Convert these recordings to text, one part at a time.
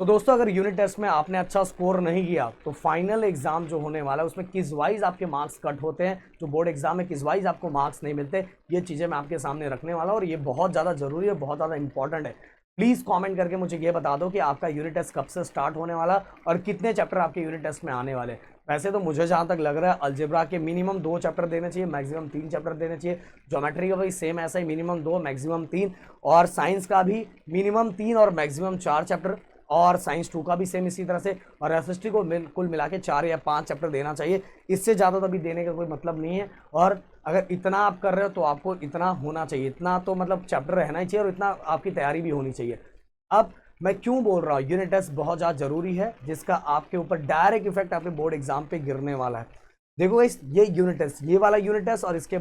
तो दोस्तों अगर यूनिट टेस्ट में आपने अच्छा स्कोर नहीं किया तो फाइनल एग्जाम जो होने वाला है उसमें किस वाइज आपके मार्क्स कट होते हैं, जो बोर्ड एग्जाम में किस वाइज आपको मार्क्स नहीं मिलते, ये चीज़ें मैं आपके सामने रखने वाला हूं और ये बहुत ज़्यादा जरूरी है, बहुत ज़्यादा इंपॉर्टेंट है। प्लीज़ कमेंट करके मुझे ये बता दो कि आपका यूनिट टेस्ट कब से स्टार्ट होने वाला और कितने चैप्टर आपके यूनिट टेस्ट में आने वाले। वैसे तो मुझे जहाँ तक लग रहा है अलजेब्रा के मिनिमम 2 चैप्टर देने चाहिए, मैक्सिमम 3 चैप्टर देने चाहिए। ज्योमेट्री का भी सेम ऐसा ही, मिनिमम 2 मैक्सिमम 3। और साइंस का भी मिनिमम 3 और मैक्सिमम 4 चैप्टर। और साइंस 2 का भी सेम इसी तरह से। और एसएसटी को कुल मिला के 4 या 5 चैप्टर देना चाहिए, इससे ज़्यादा तो अभी देने का कोई मतलब नहीं है। और अगर इतना आप कर रहे हो तो आपको इतना होना चाहिए, इतना तो मतलब चैप्टर रहना ही चाहिए और इतना आपकी तैयारी भी होनी चाहिए। अब मैं क्यों बोल रहा हूँ यूनिट टेस्ट बहुत ज़्यादा जरूरी है, जिसका आपके ऊपर डायरेक्ट इफेक्ट आपके बोर्ड एग्जाम पे गिरने वाला है। देखो इस ये यूनिट टेस्ट, ये वाला यूनिट टेस्ट और इसके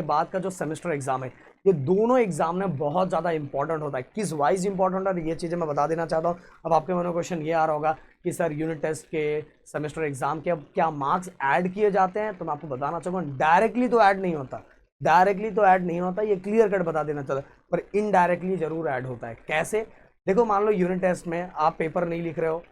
बाद का जो सेमेस्टर एग्जाम है, ये दोनों एग्जाम में बहुत ज़्यादा इंपॉर्टेंट होता है। किस वाइज इंपॉर्टेंट है ये चीज़ें मैं बता देना चाहता हूँ। अब आपके मन में क्वेश्चन ये आ रहा होगा कि सर यूनिट टेस्ट के सेमेस्टर एग्जाम के अब क्या मार्क्स ऐड किए जाते हैं, तो मैं आपको बताना चाहूँगा डायरेक्टली तो ऐड नहीं होता। डायरेक्टली तो ऐड नहीं होता, ये क्लियर कट बता देना चाहता, पर इनडायरेक्टली जरूर ऐड होता है। कैसे? देखो मान लो यूनिट टेस्ट में आप पेपर नहीं लिख रहे हो,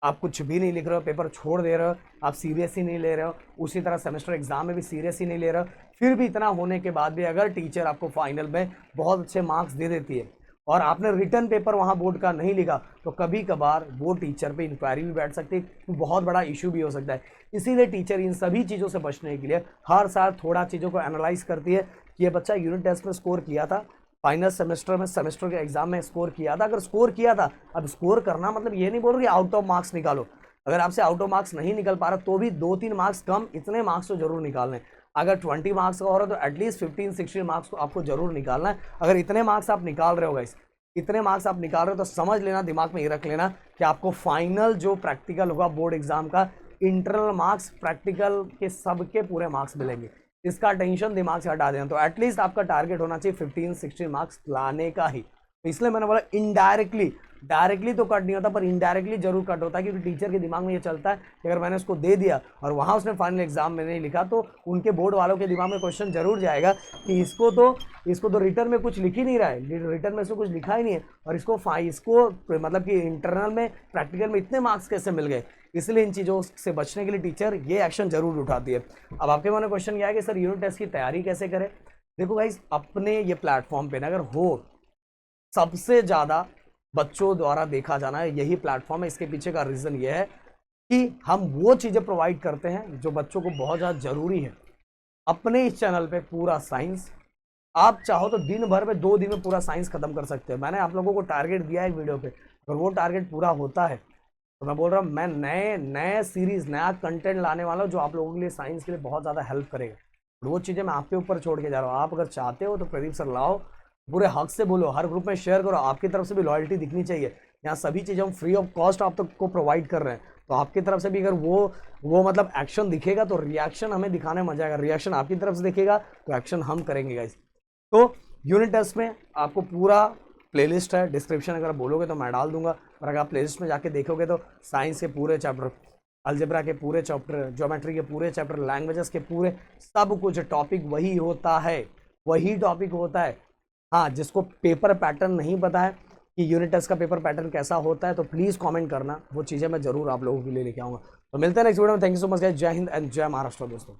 आप कुछ भी नहीं लिख रहे हो, पेपर छोड़ दे रहे हो, आप सीरियस ही नहीं ले रहे हो, उसी तरह सेमेस्टर एग्जाम में भी सीरियस ही नहीं ले रहे हो, फिर भी इतना होने के बाद भी अगर टीचर आपको फाइनल में बहुत अच्छे मार्क्स दे देती है और आपने रिटर्न पेपर वहाँ बोर्ड का नहीं लिखा, तो कभी कभार वो टीचर पे इंक्वायरी भी बैठ सकती है, तो बहुत बड़ा इशू भी हो सकता है। इसीलिए टीचर इन सभी चीज़ों से बचने के लिए हर साल थोड़ा चीज़ों को एनालाइज करती है कि ये बच्चा यूनिट टेस्ट में स्कोर किया था, फाइनल सेमेस्टर में सेमेस्टर के एग्जाम में स्कोर किया था, अगर स्कोर किया था, अब स्कोर करना मतलब ये नहीं बोल रही आउट ऑफ मार्क्स निकालो। अगर आपसे आउट ऑफ मार्क्स नहीं निकल पा रहा तो भी 2-3 मार्क्स कम, इतने मार्क्स तो जरूर निकालने। अगर 20 मार्क्स का हो रहा है तो एटलीस्ट 15-16 मार्क्स को आपको जरूर निकालना है। अगर इतने मार्क्स आप निकाल रहे हो गाइस, इतने मार्क्स आप निकाल रहे हो, तो समझ लेना, दिमाग में ये रख लेना कि आपको फाइनल जो प्रैक्टिकल होगा बोर्ड एग्जाम का, इंटरनल मार्क्स प्रैक्टिकल के सबके पूरे मार्क्स मिलेंगे। इसका टेंशन दिमाग से हटा देना। तो एटलीस्ट आपका टारगेट होना चाहिए 15-16 मार्क्स लाने का ही। तो इसलिए मैंने बोला इनडायरेक्टली, डायरेक्टली तो कट नहीं होता पर इनडायरेक्टली जरूर कट होता है, क्योंकि टीचर के दिमाग में ये चलता है कि अगर मैंने उसको दे दिया और वहाँ उसने फाइनल एग्जाम में नहीं लिखा, तो उनके बोर्ड वालों के दिमाग में क्वेश्चन जरूर जाएगा कि इसको तो रिटर्न में कुछ लिख ही नहीं रहा है, रिटर्न में इसको कुछ लिखा ही नहीं है, और इसको मतलब कि इंटरनल में प्रैक्टिकल में इतने मार्क्स कैसे मिल गए। इसलिए इन चीज़ों से बचने के लिए टीचर ये एक्शन जरूर उठाती है। अब आपके मन में क्वेश्चन क्या है कि सर यूनिट टेस्ट की तैयारी कैसे करें। देखो गाइस, अपने ये प्लेटफॉर्म पे ना अगर हो सबसे ज़्यादा बच्चों द्वारा देखा जाना है यही प्लेटफॉर्म है। इसके पीछे का रीज़न ये है कि हम वो चीज़ें प्रोवाइड करते हैं जो बच्चों को बहुत ज़्यादा ज़रूरी है। अपने इस चैनल पे पूरा साइंस, आप चाहो तो दिन भर में 2 दिन में पूरा साइंस खत्म कर सकते हो। मैंने आप लोगों को टारगेट दिया है एक वीडियो पे, अगर वो टारगेट पूरा होता है तो मैं बोल रहा हूँ मैं नए नए सीरीज नया कंटेंट लाने वाला हूँ जो आप लोगों के लिए साइंस के लिए बहुत ज़्यादा हेल्प करेगा। और वो चीज़ें मैं आपके ऊपर छोड़ के जा रहा हूँ। आप अगर चाहते हो तो प्रदीप सर लाओ, पूरे हक से बोलो, हर ग्रुप में शेयर करो, आपकी तरफ से भी लॉयल्टी दिखनी चाहिए। यहाँ सभी चीज़ें हम फ्री ऑफ कॉस्ट आप तक को प्रोवाइड कर रहे हैं, तो आपकी तरफ से भी अगर वो मतलब एक्शन दिखेगा तो रिएक्शन हमें दिखाने में मजा आएगा, रिएक्शन आपकी तरफ से दिखेगा तो एक्शन हम करेंगे गाइस। तो यूनिट टेस्ट में आपको पूरा प्लेलिस्ट है, डिस्क्रिप्शन अगर बोलोगे तो मैं डाल दूंगा, और अगर आप प्लेलिस्ट में जाके देखोगे तो साइंस के पूरे चैप्टर, अलजेब्रा के पूरे चैप्टर, ज्योमेट्री के पूरे चैप्टर, लैंग्वेजेस के पूरे, सब कुछ टॉपिक वही होता है, वही टॉपिक होता है। हाँ, जिसको पेपर पैटर्न नहीं पता है कि यूनिट टेस्ट का पेपर पैटर्न कैसा होता है, तो प्लीज़ कमेंट करना, वो चीज़ें मैं जरूर आप लोगों के लिए लेके आऊँगा। तो मिलते हैं नेक्स्ट वीडियो में। Thank you so much guys, जय हिंद एंड जय महाराष्ट्र दोस्तों।